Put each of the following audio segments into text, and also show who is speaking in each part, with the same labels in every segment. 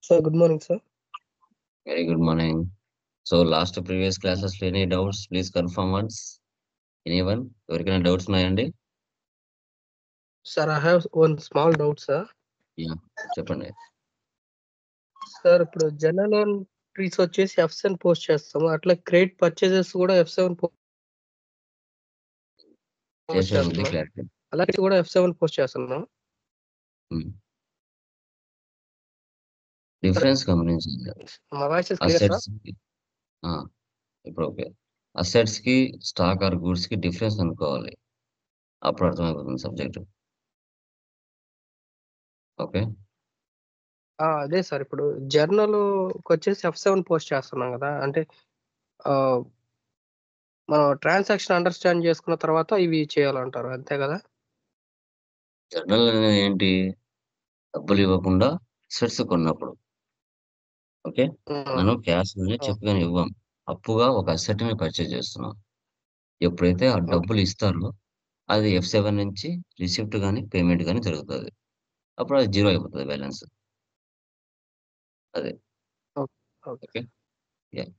Speaker 1: Sir, good morning, sir.
Speaker 2: Very good morning. So last previous classes లో any doubts? Please confirm once. Anyone? ఎవరికైనా doubts ఉన్నాయండి?
Speaker 1: Sir, I have one small doubt, sir.
Speaker 2: Yeah చెప్పండి.
Speaker 1: Sir ఇప్పుడు general entries వచ్చేసి F7 post చేస్తాము. అట్లా credit purchases కూడా F7 post
Speaker 2: చేసే ఉంది
Speaker 1: చేస్తున్నాం.
Speaker 2: క్లారిటీ.
Speaker 1: అలాగే కూడా F7 పోస్ట్ చేస్తున్నాం.
Speaker 2: డిఫరెన్స్ గమనించండి.
Speaker 1: మా వాయిస్ క్లియర్ సార్?
Speaker 2: అసెట్స్ ఇప్పుడు ఓకే. అసెట్స్ కి స్టాక్ ఆర్ గూడ్స్ కి డిఫరెన్స్ అనుకోవాలి. అప్పుడు అర్థమైపోతుంది సబ్జెక్ట్. ఓకే.
Speaker 1: అదే సార్ ఇప్పుడు జర్నల్ వచ్చేసి F7 పోస్ట్ చేస్తున్నాం కదా, అంటే మనం ట్రాన్సాక్షన్ అండర్స్టాండ్ చేసుకున్న తర్వాత ఇవి చేయాలంటారు, అంతే కదా?
Speaker 2: జర్నల్ అనేది ఏంటి? డబ్బులు ఇవ్వకుండా అసెట్స్ కొన్నప్పుడు. ఓకే. మనం క్యాష్ చెక్గా ఇవ్వం. అప్పుగా ఒక అసెట్ ని పర్చేజ్ చేస్తున్నాం. ఎప్పుడైతే ఆ డబ్బులు ఇస్తారో అది F7 నుంచి రిసిప్ట్ గాని, పేమెంట్ గాని జరుగుతది. అప్పుడు అది జీరో అయిపోతది బ్యాలెన్స్. అదే.
Speaker 1: Okay.
Speaker 2: Okay. Yeah!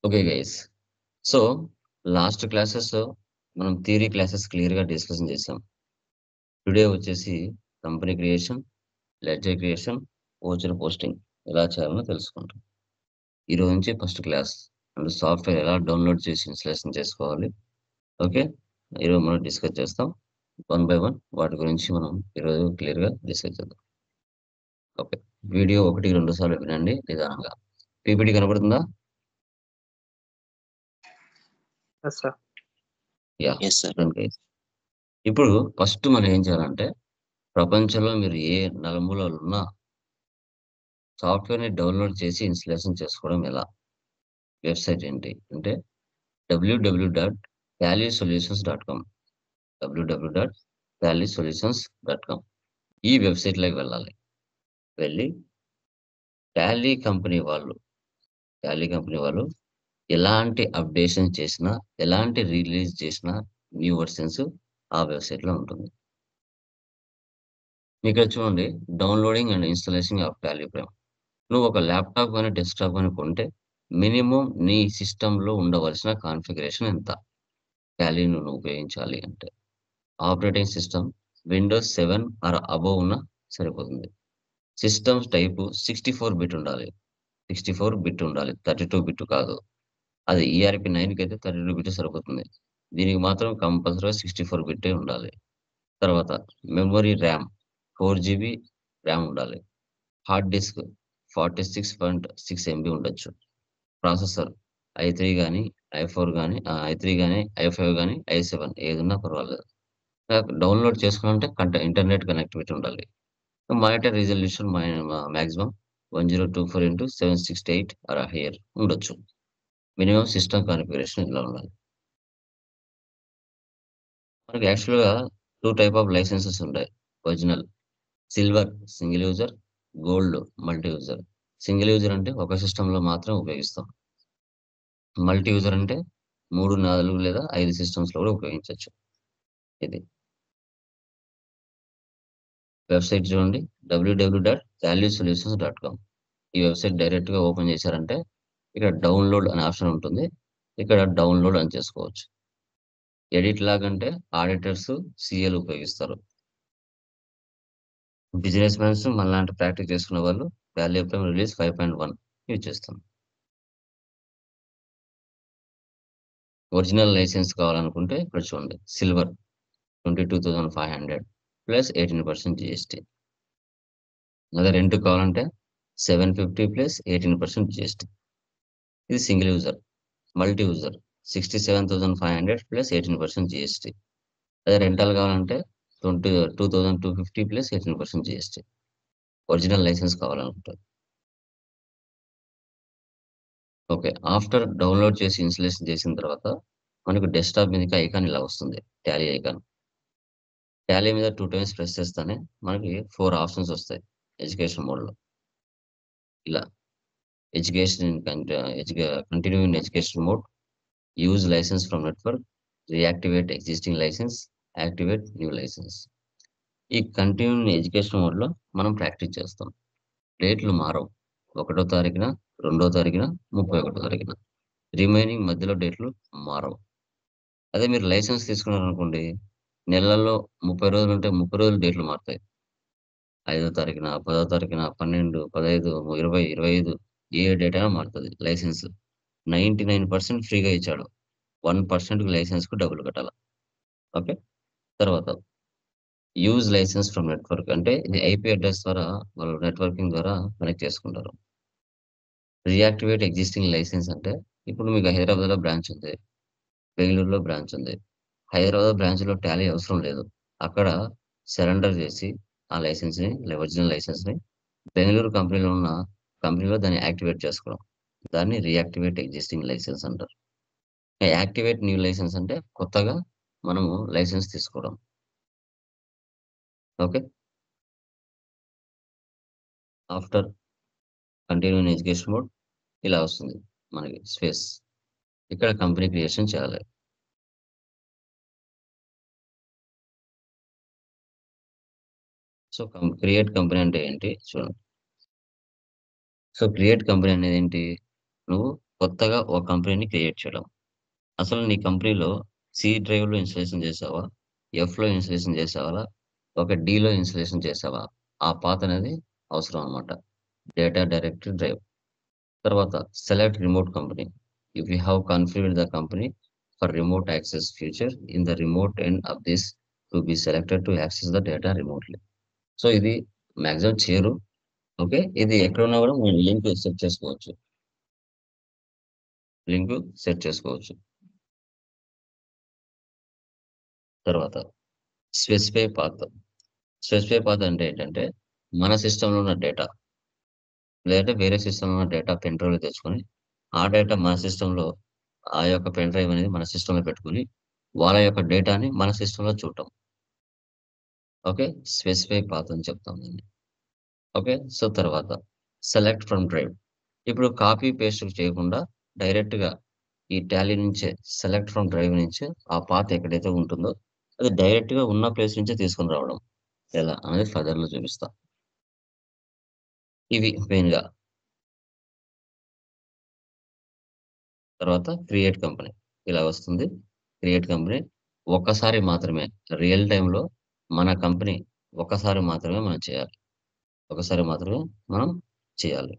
Speaker 2: Okay guys. So, last classes మనం థియరీ క్లాసెస్ క్లియర్‌గా డిస్కషన్ చేసాం. టుడే వచ్చేసి company creation, ledger creation, voucher posting ఎలా చేయాలో తెలుసుకుంటాం. ఈరోజు నుంచి ఫస్ట్ క్లాస్ అండ్ సాఫ్ట్‌వేర్ ఎలా డౌన్‌లోడ్ చేసి ఇన్‌స్టాలేషన్ చేసుకోవాలి. ఓకే. ఈరోజు మనం డిస్కస్ చేస్తాం. వన్ బై వన్ వాటి గురించి మనం ఈరోజు క్లియర్‌గా డిస్కస్ చేద్దాం. ఓకే. వీడియో 1, 2 సార్లు వినండి నిదానంగా. పీపీటీ కనపడుతుందా?
Speaker 1: Yes sir.
Speaker 2: యాహ్! చూడండి గైస్. ఇప్పుడు ఫస్ట్ మనం ఏం చేయాలంటే, ప్రపంచంలో మీరు ఏ నలుమూలలు ఉన్నా సాఫ్ట్‌వేర్‌ని డౌన్‌లోడ్ చేసి ఇన్‌స్టాలేషన్ చేసుకోవడం ఎలా? వెబ్‌సైట్ ఏంటి? అంటే www.tallysolutions.com www.tallysolutions.com ఈ వెబ్‌సైట్‌లోకి వెళ్ళాలి. వెళ్ళి టాలీ కంపెనీ వాళ్ళు ఎలాంటి అప్డేషన్ చేసినా, ఎలాంటి రిలీజ్ చేసినా న్యూ వెర్షన్స్ ఆ వెబ్‌సైట్‌లో ఉంటుంది. ఇక్కడ చూడండి downloading and installation of Tally prime. నువ్వు ఒక ల్యాప్‌టాప్ గాని, డెస్క్‌టాప్ గాని కొంటే మినిమమ్ నీ సిస్టమ్‌లో ఉండవలసిన కాన్ఫిగరేషన్ ఎంత? టాలీని నువ్వు ఉపయోగించాలి అంటే. Operating system windows 7 or above ఉన్నా సరిపోతుంది. సిస్టమ్స్ టైపు 64 బిట్ ఉండాలి. 64 బిట్ ఉండాలి. 32 బిట్ కాదు. అది ఈఆర్‌పీ 9 కైతే 32 బిట్ సరిపోతుంది. దీనికి మాత్రం కంపల్సరీగా 64 బిట్టే ఉండాలి. తర్వాత మెమరీ ర్యామ్ 4 జీబీ ర్యామ్ ఉండాలి. హార్డ్ డిస్క్ 46.6 ఎంబీ ఉండొచ్చు. ప్రాసెసర్ ఐ3 గాని, ఐ4 గాని, ఐ3 గాని, ఐ5 గాని, ఐ7 ఏదున్నా పర్వాలేదు. డౌన్‌లోడ్ చేసుకోవాలంటే ఇంటర్నెట్ కనెక్టివిటీ ఉండాలి. Monitor resolution maximum 1024x768 or higher ఉండొచ్చు. మినిమమ్ సిస్టమ్ కాన్ఫిగరేషన్ ఇలా ఉండాలి. మనకి యాక్చువల్‌గా 2 టైప్ ఆఫ్ లైసెన్సెస్ ఉంటాయి. Original, silver single user, gold multi user. Single user అంటే ఒక సిస్టమ్‌లో మాత్రం ఉపయోగిస్తాం. మల్టీ యూజర్ అంటే 3, 4 లేదా 5 సిస్టమ్స్‌లో కూడా ఉపయోగించొచ్చు. ఇది. వెబ్‌సైట్ చూడండి www.tallysolutions.com. ఈ వెబ్‌సైట్ డైరెక్ట్‌గా ఓపెన్ చేశారంటే ఇక్కడ డౌన్‌లోడ్ అనే ఆప్షన్ ఉంటుంది. ఇక్కడ డౌన్‌లోడ్ అని చేసుకోవచ్చు. ఎడిట్ లాగ్ అంటే ఆడిటర్స్, సీఏలు ఉపయోగిస్తారు. బిజినెస్ మ్యాన్స్ మనలాంటి ప్రాక్టీస్ చేసుకున్న వాళ్ళు టాలీ ప్రైమ్ రిలీజ్ 5.1 యూజ్ చేస్తాం. ఒరిజినల్ లైసెన్స్ కావాలనుకుంటే ఇక్కడ చూడండి సిల్వర్ 22,500 ప్లస్ 18% జీఎస్టీ. అదే రెంట్ కావాలంటే 750 ప్లస్ 18% జీఎస్టీ. ఇది single user. Multi user 67,500 plus 18% GST. అదే రెంటల్ కావాలంటే 2250 ప్లస్ 18% జీఎస్టీ. ఒరిజినల్ లైసెన్స్ కావాలనుకుంటే. ఓకే. ఆఫ్టర్ డౌన్‌లోడ్ చేసి ఇన్‌స్టాలేషన్ చేసిన తర్వాత మనకు డెస్క్‌టాప్ మీదకి ఐకాన్ ఇలా వస్తుంది. Tally icon. టాలీ మీద 2 టైమ్స్ ప్రెస్ చేస్తేనే మనకి 4 ఆప్షన్స్ వస్తాయి. ఎడ్యుకేషన్ మోడ్‌లో. ఇలా continue in education mode, use license from network, reactivate existing license, activate new license. ఈ కంటిన్యూ ఎడ్యుకేషన్ మోడ్‌లో మనం ప్రాక్టీస్ చేస్తాం. డేట్‌లు మారవు. 1 తారీఖున, 2 తారీఖున, 31 తారీఖున. రిమైనింగ్ మధ్యలో డేట్‌లు మారవు. అదే మీరు లైసెన్స్ తీసుకున్నారనుకోండి, నెలల్లో 30 రోజులుంటే 30 రోజులు డేట్‌లు మారతాయి. 5 తారీఖున, 10 తారీఖున, 12, 15, 20, 25 ఏ డేట్ అయినా మారుతది లైసెన్స్. 99% ఫ్రీగా ఇచ్చాడు. 1%కి లైసెన్స్‌కి డబ్బులు కట్టాల. ఓకే. తర్వాత యూజ్ లైసెన్స్ ఫ్రమ్ నెట్వర్క్ అంటే ఇది ఐపీ అడ్రెస్ ద్వారా వాళ్ళు నెట్వర్కింగ్ ద్వారా కనెక్ట్ చేసుకుంటారు. రీయాక్టివేట్ ఎగ్జిస్టింగ్ లైసెన్స్ అంటే ఇప్పుడు మీకు హైదరాబాద్‌లో బ్రాంచ్ ఉంది. బెంగుళూరులో బ్రాంచ్ ఉంది. హైదరాబాద్ బ్రాంచ్‌లో టాలీ అవసరం లేదు. అక్కడ సరెండర్ చేసి ఆ లైసెన్స్‌ని ఒరిజినల్ లైసెన్స్‌ని బెంగుళూరు కంపెనీలో దాన్ని యాక్టివేట్ చేసుకోవడం. దాన్ని రీయాక్టివేట్ ఎగ్జిస్టింగ్ లైసెన్స్ అంటారు. యాక్టివేట్ న్యూ లైసెన్స్ అంటే కొత్తగా మనము లైసెన్స్ తీసుకోవడం. Okay. After continuing education mode ఇలా వస్తుంది మనకి స్పేస్. ఇక్కడ కంపెనీ క్రియేషన్ చేయాలి. సో, క్రియేట్ కంపెనీ అంటే ఏంటి చూడండి. సో, క్రియేట్ కంపెనీ అనేదేంటి? నువ్వు కొత్తగా ఒక కంపెనీని క్రియేట్ చేయడం. అసలు నీ కంపెనీలో సి డ్రైవ్‌లో ఇన్‌స్టాలేషన్ చేసావా? ఎఫ్‌లో ఇన్‌స్టాలేషన్ చేసావా? ఒక డీలో ఇన్‌స్టాలేషన్ చేసావా? ఆ పాత్ అనేది అవసరం అన్నమాట. Data directory drive. తర్వాత select remote company. If you have configured the company for remote access feature in the remote end of this to be selected to access the data రిమోట్‌లీ. So, ఇది maximum చేయరు. Okay. ఇది ఎక్కడున్నా గూడా మనం link set చేసుకోవచ్చు. Link set చేసుకోవచ్చు. తర్వాత స్పెసిఫై పాత్. స్పెసిఫై పాత్ అంటే ఏంటంటే, మన సిస్టమ్‌లో ఉన్న డేటా, లేదంటే వేరే సిస్టమ్‌లో ఉన్న డేటా పెన్ డ్రైవ్‌లో తెచ్చుకొని, ఆ డేటా మన సిస్టమ్‌లో ఆ యొక్క పెన్ డ్రైవ్ అనేది మన సిస్టమ్‌లో పెట్టుకొని, వాళ్ళ యొక్క డేటాని మన సిస్టమ్‌లో చూడటం. ఓకే. స్పెసిఫై పాత్ అని చెప్తాం దీన్ని. ఓకే. సో, తర్వాత సెలెక్ట్ ఫ్రమ్ డ్రైవ్. ఇప్పుడు కాపీ, పేస్ట్ చేయకుండా డైరెక్ట్‌గా ఈ టాలీ నుంచే సెలెక్ట్ ఫ్రమ్ డ్రైవ్ నుంచే ఆ పాత్ ఎక్కడైతే ఉంటుందో, అది డైరెక్ట్‌గా ఉన్న ప్లేస్ నుంచే తీసుకొని రావడం. ఎలా అనేది ఫర్దర్‌లో చూపిస్తా. ఇవి మెయిన్‌గా. తర్వాత క్రియేట్ కంపెనీ. ఇలా వస్తుంది. క్రియేట్ కంపెనీ ఒక్కసారి మాత్రమే రియల్ టైమ్‌లో మన కంపెనీ ఒక్కసారి మాత్రమే మనం చేయాలి. ఒకసారి మాత్రమే మనం చేయాలి.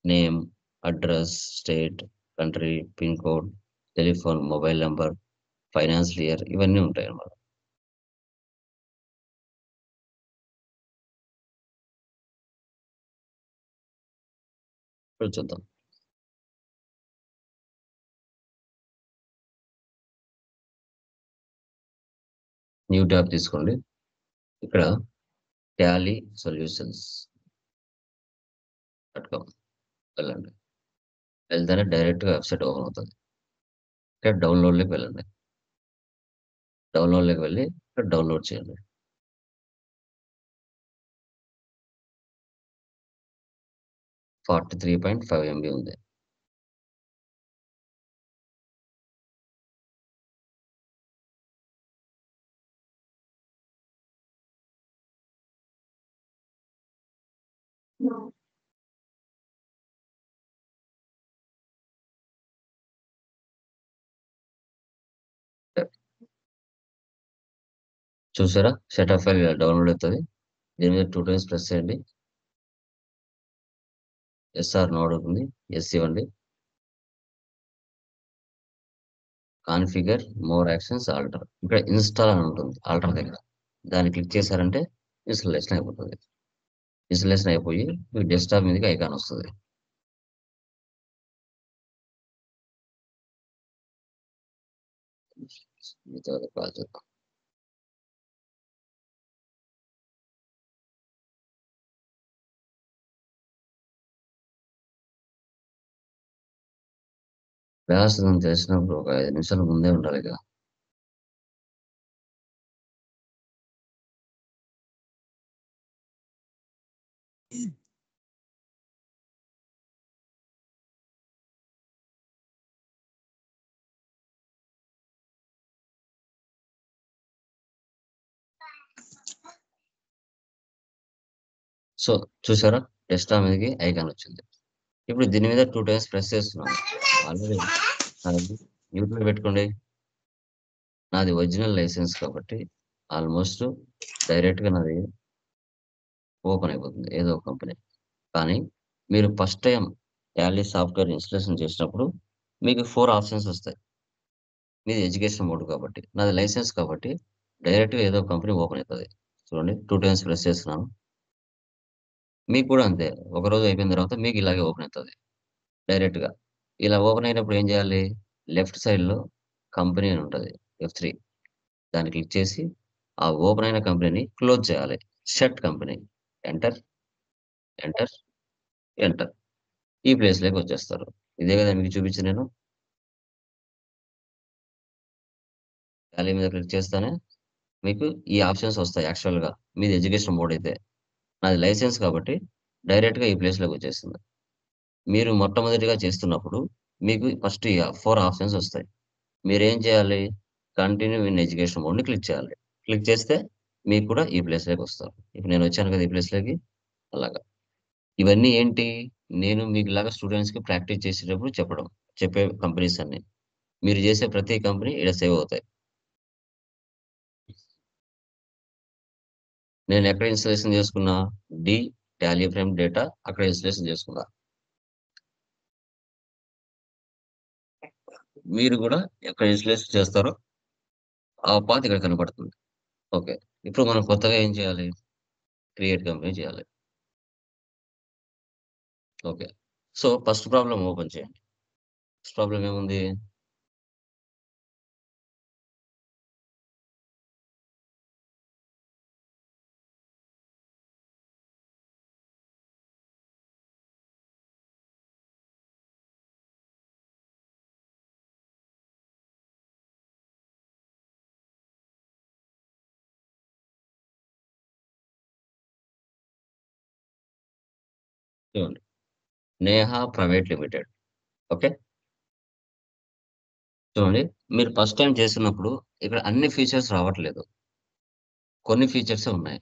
Speaker 2: Name, address, state, country, pin code, telephone, mobile number, financial year ఇవన్నీ ఉంటాయన్నమాట. ఇప్పుడు చూద్దాం. న్యూ ట్యాబ్ తీసుకోండి. ఇక్కడ టాలీ సొల్యూషన్స్ డాట్ కామ్ వెళ్ళండి. వెళ్తేనే డైరెక్ట్‌గా వెబ్‌సైట్ ఓపెన్ అవుతది. ఇక్కడ డౌన్‌లోడ్‌లోకి వెళ్ళండి. డౌన్‌లోడ్‌లోకి వెళ్లి ఇక్కడ డౌన్‌లోడ్ చేయండి. 43.5 ఎంబీ ఉంది. చూసారా? సెటప్ ఫైల్ ఇలా డౌన్‌లోడ్ అవుతది. దీని మీద 2 టైమ్స్ ప్రెస్ చేయండి. యెస్ ఆర్ నో అడుగుతుంది. యెస్ ఇవ్వండి. Configure, more actions, alter. ఇక్కడ ఇన్‌స్టాల్ అని ఉంటుంది. ఆల్టర్ దగ్గర. దాన్ని క్లిక్ చేశారంటే ఇన్‌స్టాలేషన్ అయిపోతది. ఇన్‌స్టాలేషన్ అయిపోయి మీ డెస్క్‌టాప్ మీదకి ఐకాన్ వస్తది. మీతో కాల్ చేద్దాం. వేస్తదని తెలిసినప్పుడు ఒక 5 నిమిషాల ముందే ఉండాలిగా. సో చూసారా? డెస్క్‌టాప్ మీదకి ఐకాన్ వచ్చింది. ఇప్పుడు దీని మీద 2 టైమ్స్ ప్రెస్ చేస్తున్నాను. ఆల్రెడీ నాది మ్యూట్‌లో పెట్టుకోండి. నాది ఒరిజినల్ లైసెన్స్ కాబట్టి ఆల్‌మోస్ట్ డైరెక్ట్‌గా నాది ఓపెన్ అయిపోతుంది ఏదో ఒక కంపెనీ. కానీ మీరు first time Tally software installation చేసినప్పుడు మీకు 4 ఆప్షన్స్ వస్తాయి. మీది ఎడ్యుకేషన్ మోడ్ కాబట్టి. నాది లైసెన్స్ కాబట్టి డైరెక్ట్‌గా ఏదో ఒక కంపెనీ ఓపెన్ అయితది. చూడండి 2 టైమ్స్ ప్రెస్ చేస్తున్నాను. మీకు కూడా అంతే. ఒకరోజు అయిపోయిన తర్వాత మీకు ఇలాగే ఓపెన్ అయితది డైరెక్ట్‌గా. ఇలా ఓపెన్ అయినప్పుడు ఏం చేయాలి? లెఫ్ట్ సైడ్‌లో కంపెనీ అని ఉంటది. F3 దాన్ని క్లిక్ చేసి ఆ ఓపెన్ అయిన కంపెనీని క్లోజ్ చేయాలి. Shut company. Enter, enter, enter. ఈ ప్లేస్‌లోకి వచ్చేస్తారు. ఇదే కదా మీకు చూపించింది నేను. టాలీ మీద క్లిక్ చేస్తానే మీకు ఈ ఆప్షన్స్ వస్తాయి యాక్చువల్‌గా. మీది ఎడ్యుకేషన్ మోడ్ అయితే. నాది లైసెన్స్ కాబట్టి డైరెక్ట్‌గా ఈ ప్లేస్‌లోకి వచ్చేస్తుంది. మీరు మొట్టమొదటిగా చేస్తున్నప్పుడు మీకు ఫస్ట్ ఈ 4 ఆప్షన్స్ వస్తాయి. మీరేం చేయాలి? కంటిన్యూ ఇన్ ఎడ్యుకేషన్ మోడ్‌ని క్లిక్ చేయాలి. క్లిక్ చేస్తే మీకు కూడా ఈ ప్లేస్‌లోకి వస్తారు. ఇప్పుడు నేను వచ్చాను కదా! ఈ ప్లేస్‌లోకి అలాగా. ఇవన్నీ ఏంటి? నేను మీకులాగా స్టూడెంట్స్‌కి ప్రాక్టీస్ చేసేటప్పుడు చెప్పడం. చెప్పే కంపెనీస్ అన్నీ. మీరు చేసే ప్రతి కంపెనీ ఈడ సేవ్ అవుతాయి. నేనెక్కడ ఇన్‌స్టాలేషన్ చేసుకున్నా? డి టాలీ ఫ్రేమ్ డేటా అక్కడ ఇన్‌స్టాలేషన్ చేసుకున్నా. మీరు గూడా ఎక్కడ ఇన్‌స్టాలేషన్ చేస్తారో ఆ పాత్ ఇక్కడ కనపడుతుంది. ఓకే. ఇప్పుడు మనం కొత్తగా ఏం చేయాలి? క్రియేట్ కంపెనీ చేయాలి. Okay. So, first problem open చేయండి. ఫస్ట్ ప్రాబ్లమ్ ఏముంది? చూడండి. Neha private limited. ఓకే. చూడండి. మీరు ఫస్ట్ టైమ్ చేస్తున్నప్పుడు ఇక్కడ అన్ని ఫీచర్స్ రావట్లేదు. కొన్ని ఫీచర్సే ఉన్నాయి.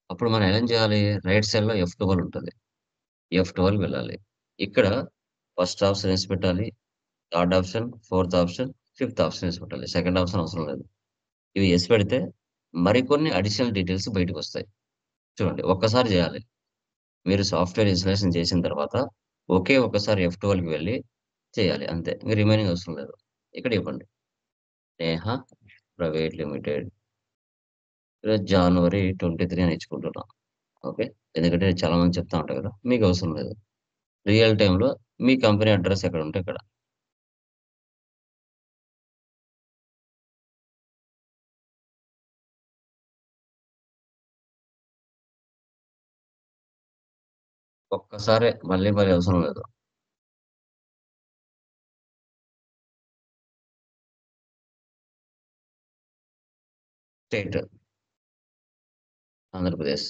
Speaker 2: అప్పుడు మనం ఏం చేయాలి? రైట్ సైడ్‌లో F12 ఉంటది. F12 వెళ్ళాలి. ఇక్కడ ఫస్ట్ ఆప్షన్ ఏసి పెట్టాలి. Third option, fourth option, fifth option ఏసి పెట్టాలి. సెకండ్ ఆప్షన్ అవసరం లేదు. ఇవి ఏసి పెడితే మరికొన్ని అడిషనల్ డీటెయిల్స్ బయటికొస్తాయి. చూడండి ఒక్కసారి జేయాలి. మీరు సాఫ్ట్‌వేర్ ఇన్‌స్టాలేషన్ చేసిన తర్వాత ఒకే ఒక్కసారి F12కి వెళ్లి చేయాలి అంతే. ఇంక రిమైనింగ్ అవసరం లేదు. ఇక్కడ ఇవ్వండి. Neha private limited. ఈరోజు జనవరి 23 అని ఇచ్చుకుంటున్నా. ఓకే. ఎందుకంటే చాలా మంది చెప్తా ఉంటారు కదా! మీకు అవసరం లేదు. రియల్ టైమ్‌లో మీ కంపెనీ అడ్రెస్ ఎక్కడుంటే అక్కడ. ఒక్కసారే మళ్ళీ మళ్ళీ అవసరం లేదు. స్టేట్ ఆంధ్రప్రదేశ్.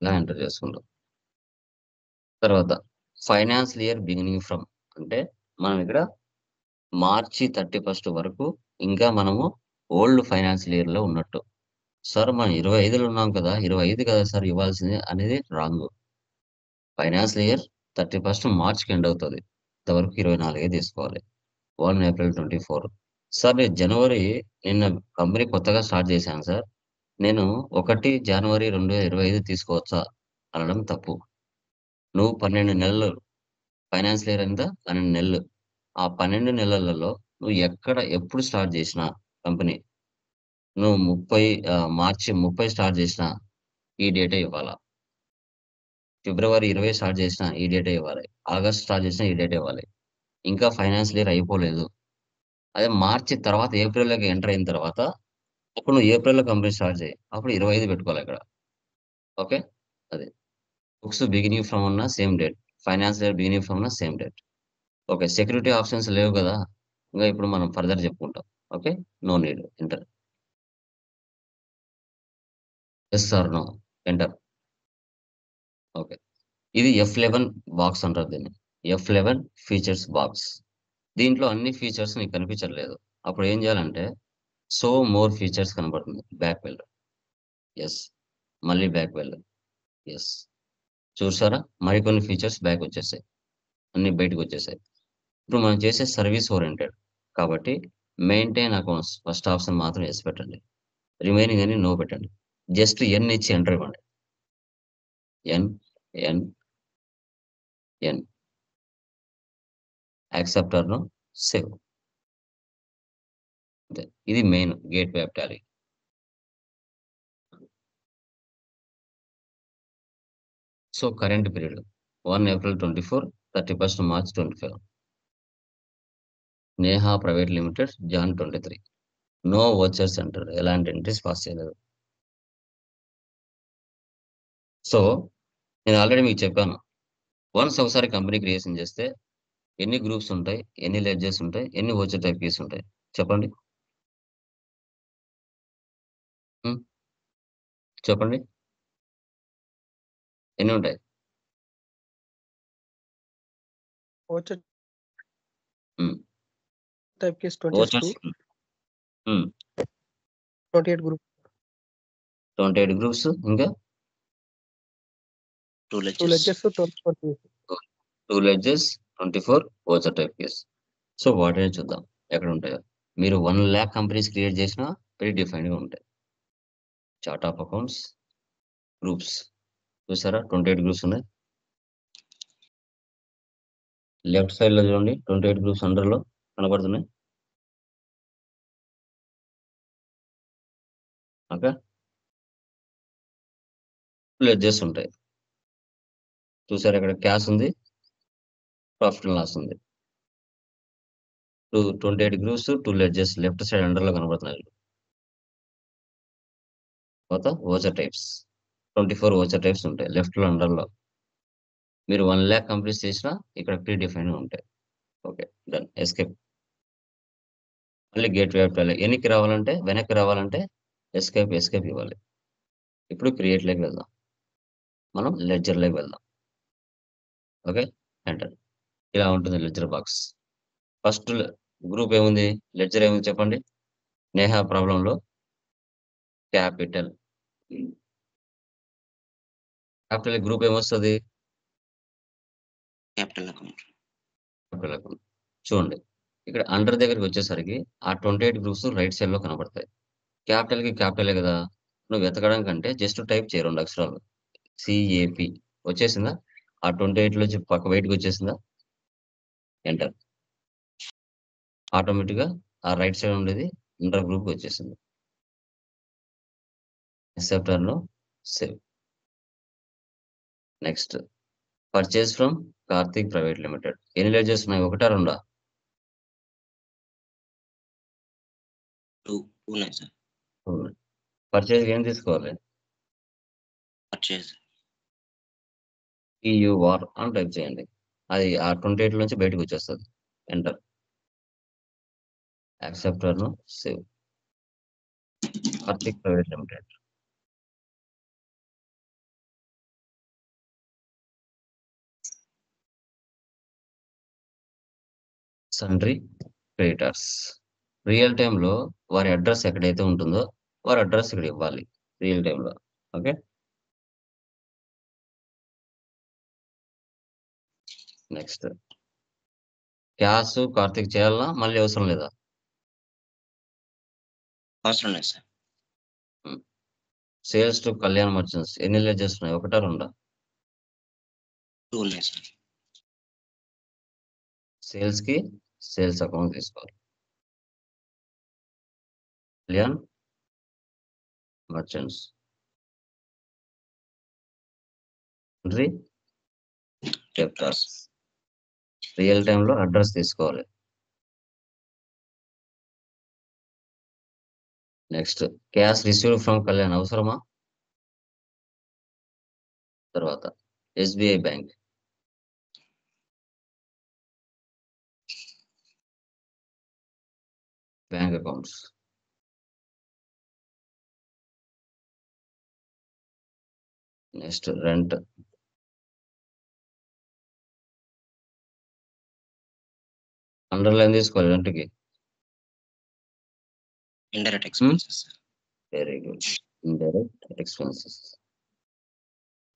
Speaker 2: ఇలా ఎంటర్ చేసుకుంటాం. తర్వాత ఫైనాన్షియల్ ఇయర్ బిగినింగ్ ఫ్రమ్ అంటే మనం ఇక్కడ మార్చి 31 వరకు ఇంకా మనము ఓల్డ్ ఫైనాన్షియల్ ఇయర్‌లో ఉన్నట్టు. సార్ మనం 25లో ఉన్నాం కదా! 25 కదా సార్ ఇవ్వాల్సింది అనేది రాంగు. ఫైనాన్షియల్ ఇయర్ 31 మార్చ్‌కి ఎండ్ అవుతది. అంతవరకు 24 తీసుకోవాలి. 1 ఏప్రిల్ 24 సార్ నేను జనవరి నిన్న కంపెనీ కొత్తగా స్టార్ట్ చేశాను సార్. నేను 1 జనవరి 2025 తీసుకోవచ్చా? అనడం తప్పు. నువ్వు 12 నెలలు ఫైనాన్షియల్ ఇయర్ ఎంత? 12 నెలలు. ఆ 12 నెలలలో నువ్వు ఎక్కడ, ఎప్పుడు స్టార్ట్ జేసినా కంపెనీ, నువ్వు మార్చి 30 స్టార్ట్ జేసినా ఈ డేటే ఇవ్వాలా. ఫిబ్రవరి 20 స్టార్ట్ జేసినా ఈ డేటే ఇవ్వాలి. ఆగస్ట్ స్టార్ట్ జేసినా ఈ డేటే ఇవ్వాలి. ఇంకా ఫైనాన్షియల్ ఇయర్ అయిపోలేదు. అదే మార్చి తర్వాత ఏప్రిల్‌లోకి ఎంటర్ అయిన తర్వాత అప్పుడు నువ్వు ఏప్రిల్‌లో కంపెనీ స్టార్ట్ చేయి. అప్పుడు 25 పెట్టుకోవాలి ఇక్కడ. ఓకే. అది. బుక్స్ బిగినింగ్ ఫ్రమ్ ఉన్న same date. Financial year beginning from ఉన్న same date. Okay. Security options లేవు కదా! ఇంగా ఇప్పుడు మనం ఫర్దర్ చెప్పుకుంటాం. Okay. No need. Enter. Yes or no. Enter. Okay. ఇది F11 బాక్స్ అంటారు దీన్ని. F11 features box. దీంట్లో అన్ని ఫీచర్స్ నీకు కనిపించట్లేదు. అప్పుడు ఏం చేయాలంటే షో మోర్ ఫీచర్స్ కనపడుతుంది. బ్యాక్ వెళ్ళు. యెస్. మళ్ళీ బ్యాక్ వెళ్ళు. యెస్. చూసారా? మరికొన్ని ఫీచర్స్ బ్యాక్ వచ్చేసాయి. అన్నీ బయటకొచ్చేసాయి. ఇప్పుడు మనం చేసే సర్వీస్ ఓరియెంటెడ్. కాబట్టి మెయింటైన్ అకౌంట్స్ ఫస్ట్ ఆప్షన్ మాత్రం యెస్ పెట్టండి. రిమైనింగ్ అన్ని నో పెట్టండి. జస్ట్ ఎన్ ఇచ్చి ఎంటర్ ఇవ్వండి. N, N, N. Accept or no save. అంతే. ఇది main gateway of Tally. So current period 1 April 24, 31 March 25. Neha private limited June 23. No vouchers అంటారు. ఎలాంటి ఎంట్రీస్ పాస్ చేయలేదు. సో నేను ఆల్రెడీ మీకు చెప్పాను. వన్స్ ఒకసారి కంపెనీ క్రియేషన్ చేస్తే ఎన్ని గ్రూప్స్ ఉంటాయి? ఎన్ని లెడ్జర్స్ ఉంటాయి? ఎన్ని వోచర్ టైప్ కీస్ ఉంటాయి? చెప్పండి. హ్మ్. చెప్పండి. ఎన్ని ఉంటాయి?
Speaker 1: వోచర్
Speaker 2: హ్మ్.
Speaker 1: Type case 22,
Speaker 2: vouchers. హ్మ్.
Speaker 1: 28 గ్రూప్,
Speaker 2: 28 గ్రూప్స్ ఇంకా
Speaker 3: 2
Speaker 1: 2
Speaker 3: ledgers.
Speaker 1: Ledgers, 24 case.
Speaker 2: 2 ledgers, 24 voucher type keys. So వాటిని చూద్దాం ఎక్కడ ఉంటాయో. మీరు 1,00,000 కంపెనీస్ క్రియేట్ చేసినా ప్రీ డిఫైన్డ్‌గా ఉంటాయి. చార్ట్ ఆఫ్ అకౌంట్స్, గ్రూప్స్ చూసారా? 28 గ్రూప్స్ ఉన్నాయి. లెఫ్ట్ సైడ్‌లో చూడండి 28 గ్రూప్స్ అండర్‌లో కనపడుతున్నాయి. ఓకే. లెడ్జర్స్ ఉంటాయి. చూసారా ఇక్కడ క్యాష్ ఉంది, ప్రాఫిట్ అండ్ లాస్ ఉంది. 28 గ్రూప్స్, 2 లెడ్జర్స్ లెఫ్ట్ సైడ్ అండర్‌లో కనపడుతున్నాయి. తర్వాత వోచర్ టైప్స్ 24 వోచర్ టైప్స్ ఉంటాయి లెఫ్ట్‌లో అండర్‌లో. మీరు 1,00,000 కంప్లీట్ చేసినా ఇక్కడ ప్రీ డిఫైన్డ్‌గా ఉంటాయి. ఓకే. డన్. ఎస్కేప్. మళ్ళీ గేట్‌వే ఆఫ్ టాలీ. వెనక్కి రావాలంటే ఎస్కేప్, ఎస్కేప్ ఇవ్వాలి. ఇప్పుడు క్రియేట్‌లోకి వెళ్దాం. మనం లెడ్జర్‌లోకి వెళ్దాం. ఓకే. ఎంటర్. ఇలా ఉంటుంది లెడ్జర్ బాక్స్. ఫస్ట్ గ్రూప్ ఏముంది? లెడ్జర్ ఏముంది చెప్పండి? నేహా ప్రాబ్లమ్‌లో క్యాపిటల్. క్యాపిటల్ గ్రూప్ ఏమొస్తది?
Speaker 3: Capital account.
Speaker 2: Capital account. చూడండి. ఇక్కడ అండర్ దగ్గరికి వచ్చేసరికి ఆ 28 గ్రూప్స్ రైట్ సైడ్‌లో కనపడతాయి. క్యాపిటల్‌కి క్యాపిటలే గదా! నువ్వు వెతకడం కంటే జస్ట్ టైప్ చేయి 2 అక్షరాలు. సీఏపీ వచ్చేసిందా? ఆ 28లోంచి పక్క బయటికొచ్చేసిందా? ఎంటర్. ఆటోమేటిక్‌గా ఆ రైట్ సైడ్ ఉండేది అండర్ గ్రూప్‌కి వచ్చేసింది. Accept or no save. Next purchase from Karthik private limited. ఎన్ని లెడ్జర్స్ ఉన్నాయి? ఒకటా? రెండా?
Speaker 3: 2 ఉన్నాయి సార్.
Speaker 2: ఉన్నాయి. పర్చేజ్‌కి ఏం తీసుకోవాలి?
Speaker 3: పర్చేజ్.
Speaker 2: టీయూఆర్ అని టైప్ చేయండి. అది ఆ 28 నుంచి బయటకొచ్చేస్తది. Enter. Accept or no save. Karthik private limited. Sundry creditors. Real టైమ్‌లో వారి అడ్రెస్ ఎక్కడైతే ఉంటుందో వారి అడ్రెస్ ఇక్కడ ఇవ్వాలి. రియల్ టైమ్‌లో. ఓకే. నెక్స్ట్ క్యాష్ కార్తిక్ చేయాలనా? మళ్ళీ అవసరం లేదా?
Speaker 3: అవసరం లేదు sir.
Speaker 2: Hmm. Sales to Kalyan merchants ఎన్ని లెడ్జర్స్ ఉన్నాయి? ఒకటా? రెండా?
Speaker 3: 2 ఉన్నాయి సార్.
Speaker 2: సేల్స్‌కి సేల్స్ అకౌంట్ తీసుకోవాలి. Kalyan merchants. Sundry debtors. Real టైంలో అడ్రస్ తీసుకోవాలి. Next cash received from Kalyan అవసరమా? తర్వాత SBI bank. Bank accounts. Next rent. Underline తీసుకోవాలి రెంట్కి.
Speaker 3: Indirect expenses sir.
Speaker 2: Very good. Indirect expenses.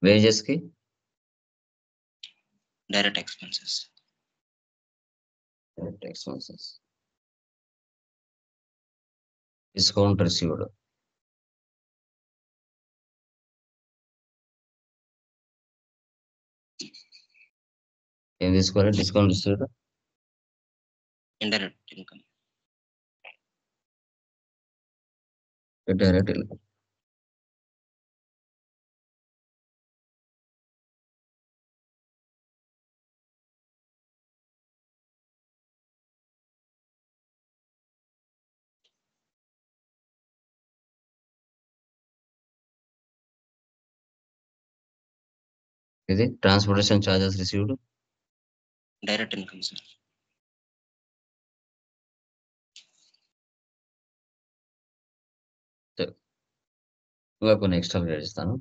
Speaker 2: Wages కి
Speaker 3: direct expenses.
Speaker 2: Direct expenses. Discount received. ఏం తీసుకోవాలి? Discount received.
Speaker 3: Indirect income.
Speaker 2: Direct income. ఇది transportation charges received.
Speaker 3: Direct income sir.
Speaker 2: ఇంకా కొన్ని extra ఇస్తాను.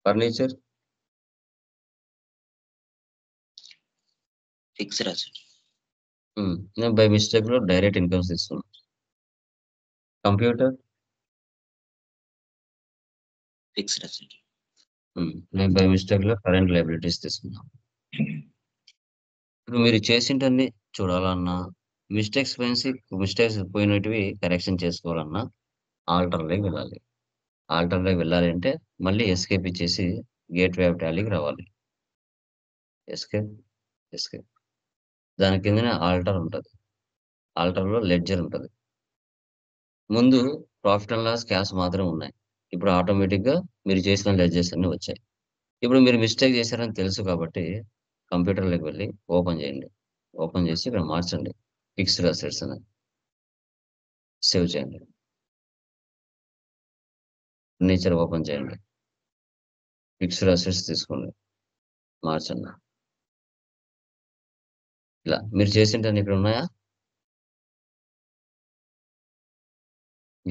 Speaker 2: Furniture.
Speaker 3: Fixed asset.
Speaker 2: నేను బై మిస్టేక్ లో direct incomes ఇస్తున్నాను. కంప్యూటర్.
Speaker 3: Fixed asset.
Speaker 2: నేను బై మిస్టేక్ లో కరెంట్ లయబిలిటీస్ తీసుకున్నాను. ఇప్పుడు మీరు చేసింటన్ని చూడాలన్నా, మిస్టేక్స్ పోయినటివి కరెక్షన్ చేసుకోవాలన్నా ఆల్టర్లోకి వెళ్ళాలి. ఆల్టర్లోకి వెళ్ళాలి అంటే మళ్ళీ ఎస్కేప్ ఇచ్చేసి గేట్ వే ఆఫ్ టాలీకి రావాలి. ఎస్కేప్. దాని కిందనే ఆల్టర్ ఉంటుంది. ఆల్టర్లో లెడ్జర్ ఉంటుంది. ముందు ప్రాఫిట్ అండ్ లాస్ క్యాష్ మాత్రం ఉన్నాయి. ఇప్పుడు ఆటోమేటిక్గా మీరు చేసిన లెడ్జర్స్ అన్ని వచ్చాయి. ఇప్పుడు మీరు మిస్టేక్ చేశారని తెలుసు కాబట్టి కంప్యూటర్లోకి వెళ్ళి ఓపెన్ చేయండి. ఓపెన్ చేసి ఇక్కడ మార్చండి. ఫిక్స్డ్ అసెట్స్ అని సేవ్ చేయండి. ఫర్నిచర్ ఓపెన్ చేయండి. ఫిక్స్డ్ అసెట్స్ తీసుకోండి, మార్చండి. ఇలా మీరు చేసింటని ఇక్కడ ఉన్నాయా?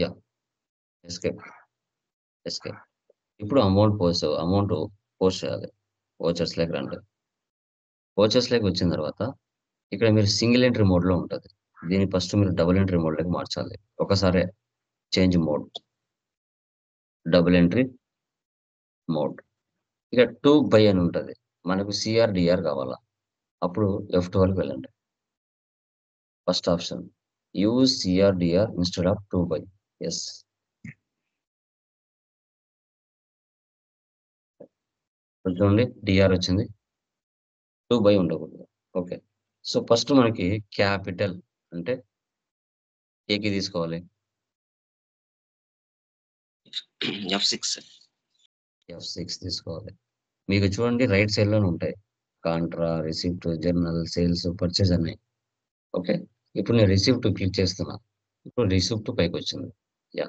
Speaker 2: యా. ఎస్కేప్. ఇప్పుడు అమౌంట్ పోస్ట్ చేయాలి. ఓచర్స్ లెక్క రండి. ఓచర్స్ లెక్క వచ్చిన తర్వాత ఇక్కడ మీరు సింగిల్ ఎంట్రీ మోడ్లో ఉంటుంది. దీన్ని ఫస్ట్ మీరు డబుల్ ఎంట్రీ మోడ్లోకి మార్చాలి. ఒకసారి change mode, double entry mode. ఇక 2 బై అని ఉంటుంది. మనకు సిఆర్డిఆర్ కావాలా, అప్పుడు F12కి వెళ్ళండి. First option use CR DR instead of 2 by. Yes. చూడండి డిఆర్ వచ్చింది, 2 బై ఉండకూడదు. ఓకే. సో ఫస్ట్ మనకి క్యాపిటల్ అంటే ఏకి తీసుకోవాలి. F6 తీసుకోవాలి. మీకు చూడండి రైట్ సైడ్ లోనే ఉంటాయి Contra, receipt, journal, sales, purchase అన్నీ. ఓకే. ఇప్పుడు నేను రిసిప్ట్ క్లిక్ చేస్తున్నా. ఇప్పుడు రిసిప్ట్ పైకి వచ్చింది. యా.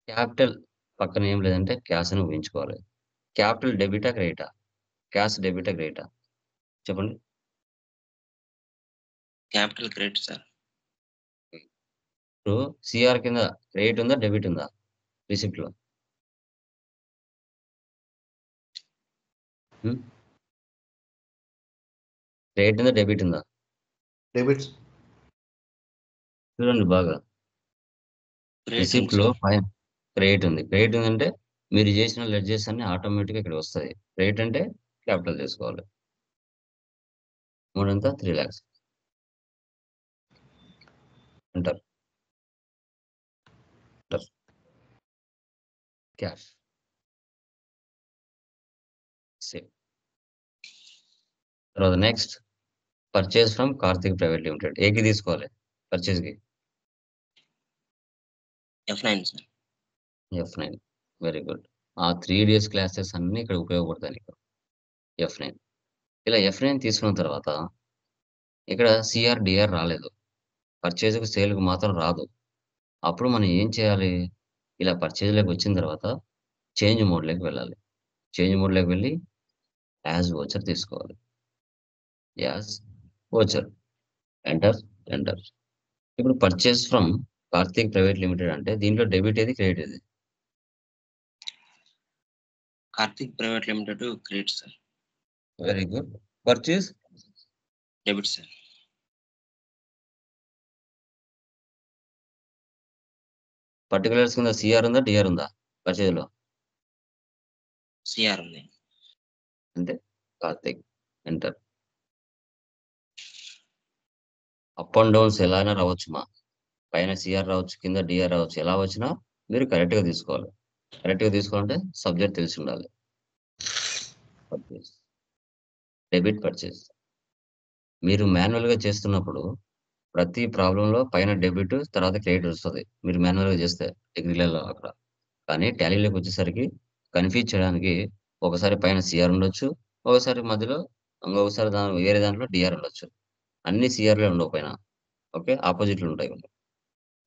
Speaker 2: క్యాపిటల్ పక్కన ఏం లేదంటే క్యాష్ అని ఊహించుకోవాలి. క్యాపిటల్ డెబిటా క్రెడిటా? క్యాష్ డెబిటా క్రెడిటా చెప్పండి.
Speaker 3: Capital credit sir.
Speaker 2: ఇప్పుడు సిఆర్ కింద క్రెడిట్ ఉందా డెబిట్ ఉందా రిసిప్ట్ లో? క్రెడిట్ ఉందా డెబిట్ ఉందా?
Speaker 4: డెబిట్స్.
Speaker 2: చూడండి బాగా. రిసిప్ట్ లో క్రెడిట్ ఉంది. క్రెడిట్ ఉందంటే మీరు చేసిన లెడ్జెస్ అన్ని ఆటోమేటిక్గా ఇక్కడ వస్తాయి. క్రెడిట్ అంటే క్యాపిటల్ తీసుకోవాలి. అమౌంట్ ఎంత? 3 lakhs. ఎంటర్. క్యాష్. సేవ్. తర్వాత next purchase from Karthik private limited. ఏకి తీసుకోవాలి పర్చేజ్ కి.
Speaker 3: F9 sir.
Speaker 2: F9. Very good. ఆ 3 days క్లాసెస్ అన్ని ఇక్కడ ఉపయోగపడతాయి నీకు. F9. ఇలా F9 తీసుకున్న తర్వాత ఇక్కడ సిఆర్, డిఆర్ రాలేదు. పర్చేజ్‌కు, సేల్‌కు మాత్రం రాదు. అప్పుడు మనం ఏం చేయాలి? ఇలా పర్చేజ్‌లోకి వచ్చిన తర్వాత చేంజ్ మోడ్‌లోకి వెళ్ళాలి. చేంజ్ మోడ్‌లోకి వెళ్ళి యాజ్ వోచర్ తీసుకోవాలి. As voucher. Enter, enter. ఇప్పుడు purchase from Karthik private limited అంటే దీంట్లో డెబిట్ ఏది? క్రెడిట్ ఏది?
Speaker 3: Karthik private limited credit sir.
Speaker 2: Very good. Purchase
Speaker 3: debit sir.
Speaker 2: Particulars కింద సిఆర్ ఉందా? డిఆర్ ఉందా? పర్చేజ్‌లో?
Speaker 3: సిఆర్ ఉంది.
Speaker 2: అంటే Karthik. Enter. Up and downs ఎలా అయినా రావచ్చుమా. పైన సిఆర్ రావచ్చు, కింద డిఆర్ రావచ్చు. ఎలా వచ్చినా మీరు కరెక్ట్‌గా తీసుకోవాలి. కరెక్ట్‌గా తీసుకోవాలంటే సబ్జెక్ట్ తెలిసి ఉండాలి. పర్చేజ్. Debit purchase. మీరు మాన్యువల్‌గా చేస్తున్నప్పుడు ప్రతి ప్రాబ్లమ్‌లో పైన డెబిట్ తర్వాత క్రెడిట్ వస్తది. మీరు మాన్యువల్‌గా చేస్తే డిగ్రీలలో అక్కడ. కానీ టాలీలోకి వచ్చేసరికి కన్‌ఫ్యూజ్ చేయడానికి ఒకసారి పైన సిఆర్ ఉండొచ్చు. ఒకసారి మధ్యలో ఇంకొకసారి వేరే దాంట్లో డిఆర్ ఉండొచ్చు. అన్ని సిఆర్‌లే ఉండవు పైన. ఓకే. అపోజిట్‌లు ఉంటాయి.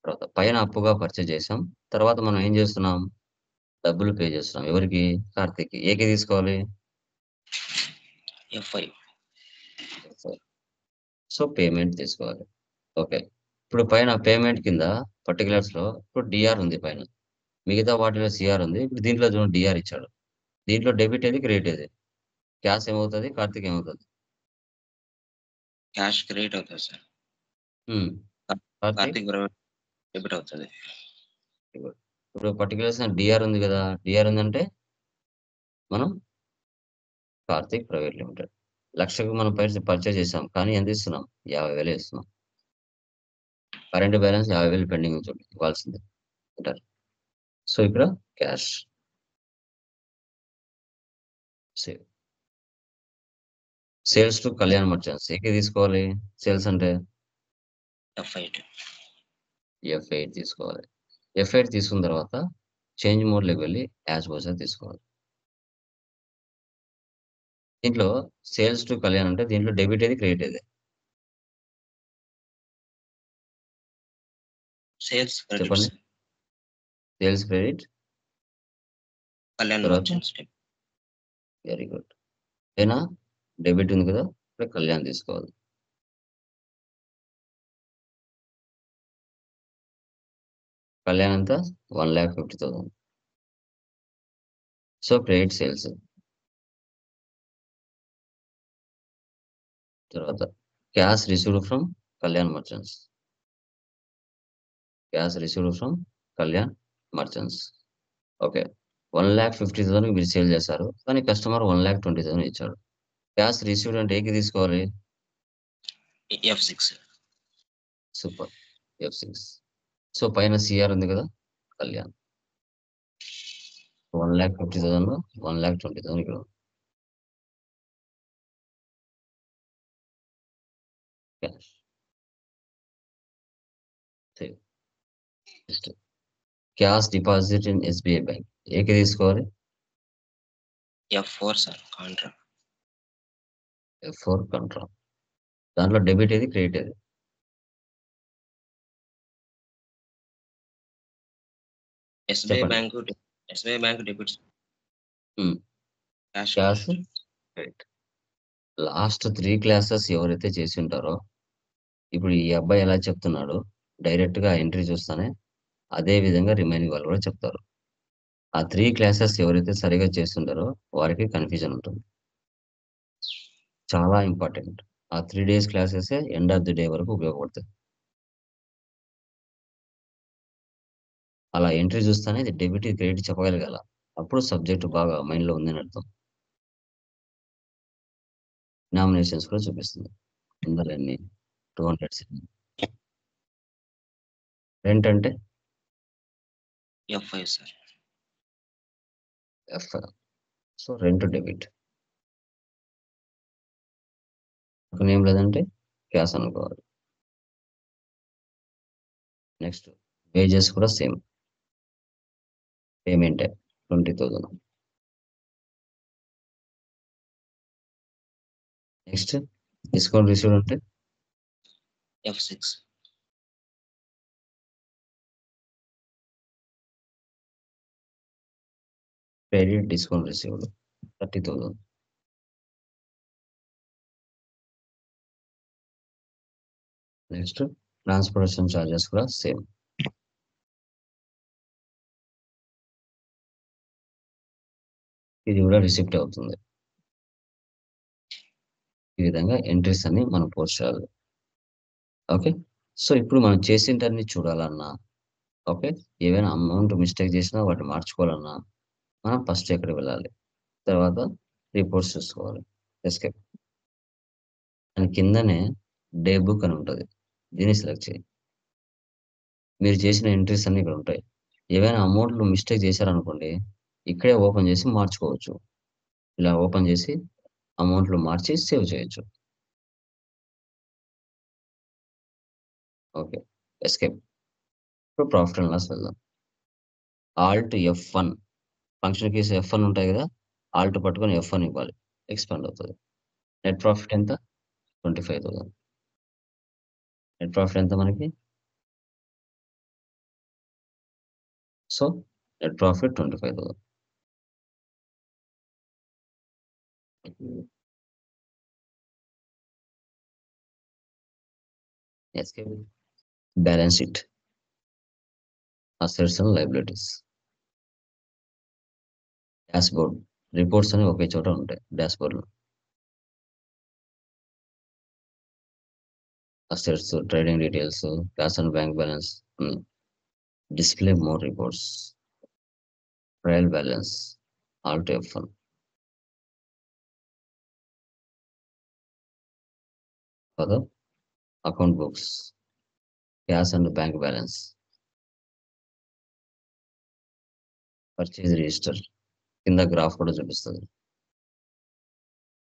Speaker 2: తర్వాత పైన అప్పుగా పర్చేజ్ చేసాం. తర్వాత మనం ఏం చేస్తున్నాం? డబ్బులు పే చేస్తున్నాం. ఎవరికి? కార్తీక్‌కి. ఏకి తీసుకోవాలి?
Speaker 3: ఎఫ్ఐ.
Speaker 2: సో, పేమెంట్ తీసుకోవాలి. ఓకే. ఇప్పుడు పైన పేమెంట్ కింద పర్టిక్యులర్స్‌లో ఇప్పుడు డిఆర్ ఉంది పైన. మిగతా వాటిలో సిఆర్ ఉంది. ఇప్పుడు దీంట్లో చూడండి డిఆర్ ఇచ్చాడు. దీంట్లో డెబిట్ ఏది? క్రెడిట్ ఏది? క్యాష్ ఏమవుతది? కార్తీక్ ఏమవుతది?
Speaker 3: క్యాష్ క్రెడిట్ అవుతుంది సార్.
Speaker 2: హ్మ్. కార్తీక్?
Speaker 3: కార్తిక్ ప్రైవేట్ డెబిట్ అవుతుంది.
Speaker 2: ఇప్పుడు పర్టిక్యులర్స్ డిఆర్ ఉంది కదా! డిఆర్ ఉందంటే మనం కార్తీక్ ప్రైవేట్ లిమిటెడ్. 1,00,000కి మనం పర్చేజ్ చేసాం. కానీ ఎంత ఇస్తున్నాం? 50,000 ఇస్తున్నాం. కరెంట్ బ్యాలెన్స్ 50,000 పెండింగ్ ఉంది చూడండి. ఇవ్వాల్సిందే. ఎంటర్. సో, ఇక్కడ cash. Save. Sales to Kalyan merchants. ఏకి తీసుకోవాలి? సేల్స్ అంటే
Speaker 3: ఎఫ్8.
Speaker 2: ఎఫ్8 తీసుకోవాలి. ఎఫ్8 తీసుకున్న తర్వాత చేంజ్ మోడ్‌లోకి వెళ్లి యాజ్ వోచర్ తీసుకోవాలి. దీంట్లో సేల్స్ టు కళ్యాణ్ అంటే దీంట్లో డెబిట్ ఏది? క్రెడిట్ ఏది?
Speaker 3: సేల్స్ క్రెడిట్
Speaker 2: చెప్పండి.
Speaker 3: సార్.
Speaker 2: Sales credit.
Speaker 3: కళ్యాణ్
Speaker 2: తర్వాత
Speaker 3: మర్చెంట్స్ డెబిట్.
Speaker 2: Very good. పైన డెబిట్ ఉంది కదా! ఇక్కడ కళ్యాణ్ తీసుకోవాలి. కళ్యాణ్ ఎంత? 1,50,000. So, credit sales. తర్వాత cash received from Kalyan merchants. Cash received from Kalyan merchants. Okay. 1,50,000కి మీరు సేల్ చేశారు. కానీ కస్టమర్ 1,20,000 ఇచ్చాడు. క్యాష్ రిసీవ్డ్ అంటే ఏకి తీసుకోవాలి?
Speaker 3: ఎఫ్6.
Speaker 2: సూపర్. ఎఫ్6. సో, పైన సిఆర్ ఉంది కదా! కళ్యాణ్. 1,50,000లో 1,20,000 ఇక్కడ ఉంది. Cash. Save. Next cash deposit in SBI bank. ఏకి తీసుకోవాలి?
Speaker 3: ఎఫ్4 సార్. కాంట్రా.
Speaker 2: ఎఫ్4 కంట్రా. దాంట్లో డెబిట్ ఏది? క్రెడిట్ ఏది?
Speaker 3: ఎస్బీఐ
Speaker 2: చెప్పండి.
Speaker 3: Bank debit.
Speaker 2: హ్మ్.
Speaker 3: Cash
Speaker 2: cash
Speaker 3: credit.
Speaker 2: Credit. Last 3 classes ఎవరైతే చేసి ఉంటారో, ఇప్పుడు ఈ అబ్బాయి ఎలా చెప్తున్నాడో డైరెక్ట్‌గా ఎంట్రీ చూస్తానే అదే విధంగా రిమైనింగ్ వాళ్ళు కూడా చెప్తారు. ఆ 3 క్లాసెస్ ఎవరైతే సరిగ్గా చేస్తుంటారో వారికి కన్‌ఫ్యూజన్ ఉంటుంది. చాలా ఇంపార్టెంట్. ఆ 3 డేస్ క్లాసెసే ఎండ్ ఆఫ్ ది డే వరకు ఉపయోగపడతాయి. అలా ఎంట్రీ చూస్తానే ఇది డెబిట్, ఇది క్రెడిట్ చెప్పగలగాల. అప్పుడు సబ్జెక్ట్ బాగా మైండ్‌లో ఉందని అర్థం. డినామినేషన్స్ కూడా చూపిస్తుంది. ఇందులోని 200 రెంట్ అంటే
Speaker 3: F five sir.
Speaker 2: F. So, rent debit. ఏం లేదంటే క్యాష్ అనుకోవాలి. నెక్స్ట్ వేజెస్ కూడా సేమ్. పేమెంటే 20,000. నెక్స్ట్ డిస్కౌంట్ రిసీవ్డ్ అంటే
Speaker 3: F6.
Speaker 2: Credit discount received 30,000. Next transportation charges కూడా సేమ్. ఇది కూడా రిసిప్ట్ అవుతుంది. ఈ విధంగా ఎంట్రీస్ అన్ని మనం పోస్ట్ చేయాలి. ఓకే, సో ఇప్పుడు మనం చేసింటన్ని చూడాలన్నా, ఓకే, ఏవైనా అమౌంట్ మిస్టేక్ చేసినా వాటిని మార్చుకోవాలన్నా మనం ఫస్ట్ ఎక్కడ వెళ్ళాలి, తర్వాత రిపోర్ట్స్ చూసుకోవాలి. ఎస్కేప్ అని కిందనే డే బుక్ అని ఉంటుంది, దీన్ని సెలెక్ట్ చేయి. మీరు చేసిన ఎంట్రీస్ అన్ని ఇక్కడ ఉంటాయి. ఏవైనా అమౌంట్లు మిస్టేక్ చేశారనుకోండి, ఇక్కడే ఓపెన్ చేసి మార్చుకోవచ్చు. ఇలా ఓపెన్ చేసి అమౌంట్లు మార్చి సేవ్ చేయొచ్చు. Okay, escape. ఇప్పుడు ప్రాఫిట్ అండ్ లాస్ వెళ్దాం. Alt F1 function keys F1 ఉంటాయి కదా, ఆల్ట్ పట్టుకొని F1 ఇవ్వాలి, ఎక్స్పాండ్ అవుతుంది. నెట్ ప్రాఫిట్ ఎంత? 25,000. నెట్ ప్రాఫిట్ ఎంత మనకి? So net profit 25,000. Escape. Balance sheet, assets and liabilities, dash board. Reports అని ఒకే చోట ఉంటాయి డాష్ బోర్డ్లో. Assets, trading details, cash and bank balance, display more reports, trial balance, alt F1. కదా account books, cash and bank balance, purchase register, కింద graph కూడా చూపిస్తుంది.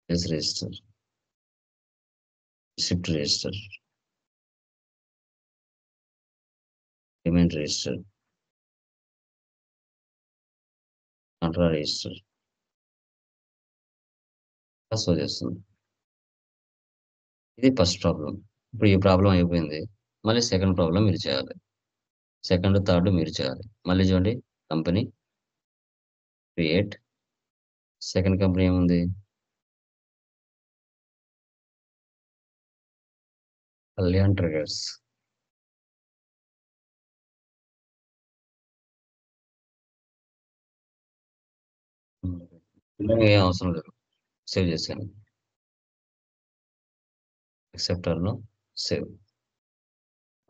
Speaker 2: Sales register, receipt register, payment register, contra register. So చేస్తుంది. ఇది first problem. ఇప్పుడు ఈ problem అయిపోయింది, మళ్ళీ సెకండ్ ప్రాబ్లం మీరు చేయాలి. సెకండ్, థర్డ్ మీరు చేయాలి. మళ్ళీ చూడండి, కంపెనీ క్రియేట్. సెకండ్ కంపెనీ ఏముంది? కళ్యాణ్ ట్రేడర్స్. ఏం అవసరం లేదు, సేవ్ చేశాను. ఎక్సెప్టర్లో సేవ్.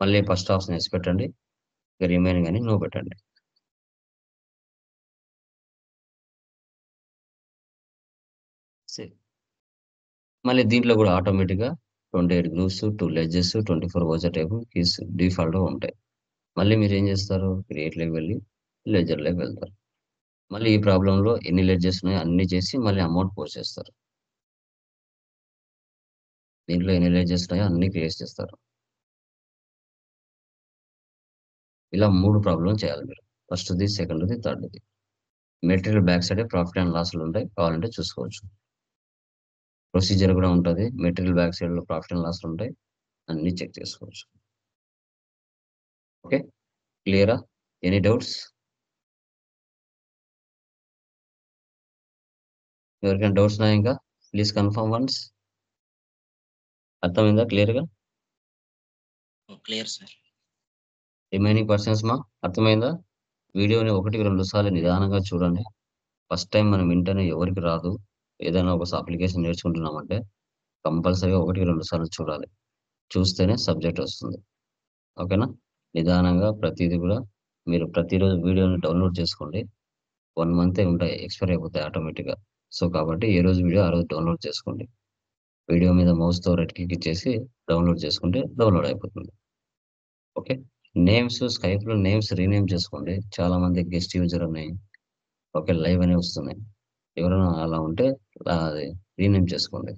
Speaker 2: మళ్ళీ ఫస్ట్ ఆప్షన్ వేసి పెట్టండి, రిమైనింగ్ అని నో పెట్టండి. సేవ్. మళ్ళీ దీంట్లో కూడా ఆటోమేటిక్గా 28 groups, 2 ledges, 24 voucher table keys డిఫాల్ట్గా ఉంటాయి. మళ్ళీ మీరు ఏం చేస్తారు, క్రియేట్లోకి వెళ్ళి లెడ్జర్లోకి వెళ్తారు. మళ్ళీ ఈ ప్రాబ్లంలో ఎన్ని లెడ్జెస్ ఉన్నాయో అన్ని చేసి మళ్ళీ అమౌంట్ పోస్ట్ చేస్తారు. దీంట్లో ఎన్ని లెడ్జెస్ ఉన్నాయో అన్ని క్రియేట్ చేస్తారు. ఇలా 3 ప్రాబ్లం చేయాలి మీరు, ఫస్ట్ది, సెకండ్ది, థర్డ్ది. Material back side profit and లాస్లు ఉంటాయి, కావాలంటే చూసుకోవచ్చు. ప్రొసీజర్ కూడా ఉంటుంది, మెటీరియల్ బ్యాక్ సైడ్లో ప్రాఫిట్ అండ్ లాస్లు ఉంటాయి, అన్ని చెక్ చేసుకోవచ్చు. ఓకే, క్లియరా? Any doubts? ఎవరికైనా డౌట్స్ ఉన్నాయా ఇంకా? Please confirm once. అర్థమైందా క్లియర్గా?
Speaker 3: Clear sir.
Speaker 2: రిమైనింగ్ పర్సన్స్ మా అర్థమైందా? వీడియోని 1-2 సార్లు నిదానంగా చూడండి. ఫస్ట్ టైం మనం వింటేనే ఎవరికి రాదు. ఏదైనా ఒక అప్లికేషన్ నేర్చుకుంటున్నామంటే కంపల్సరీగా 1-2 సార్లు చూడాలి, చూస్తేనే సబ్జెక్ట్ వస్తుంది. ఓకేనా? నిదానంగా ప్రతిదీ కూడా మీరు ప్రతిరోజు వీడియోని డౌన్లోడ్ చేసుకోండి. 1 మంతే ఉంటాయి, ఎక్స్పైర్ అయిపోతాయి ఆటోమేటిక్గా. సో కాబట్టి ఏ రోజు వీడియో ఆ రోజు డౌన్లోడ్ చేసుకోండి. వీడియో మీద మౌస్తో రెడ్ క్లిక్ ఇచ్చేసి డౌన్లోడ్ చేసుకుంటే డౌన్లోడ్ అయిపోతుంది. ఓకే, నేమ్స్ స్కైప్లో నేమ్స్ రీనేమ్ చేసుకోండి. చాలా మంది గెస్ట్ యూజర్ అని, ఓకే, లైవ్ అని వస్తున్నాయి. ఎవరైనా అలా ఉంటే అది రీనేమ్ చేసుకోండి.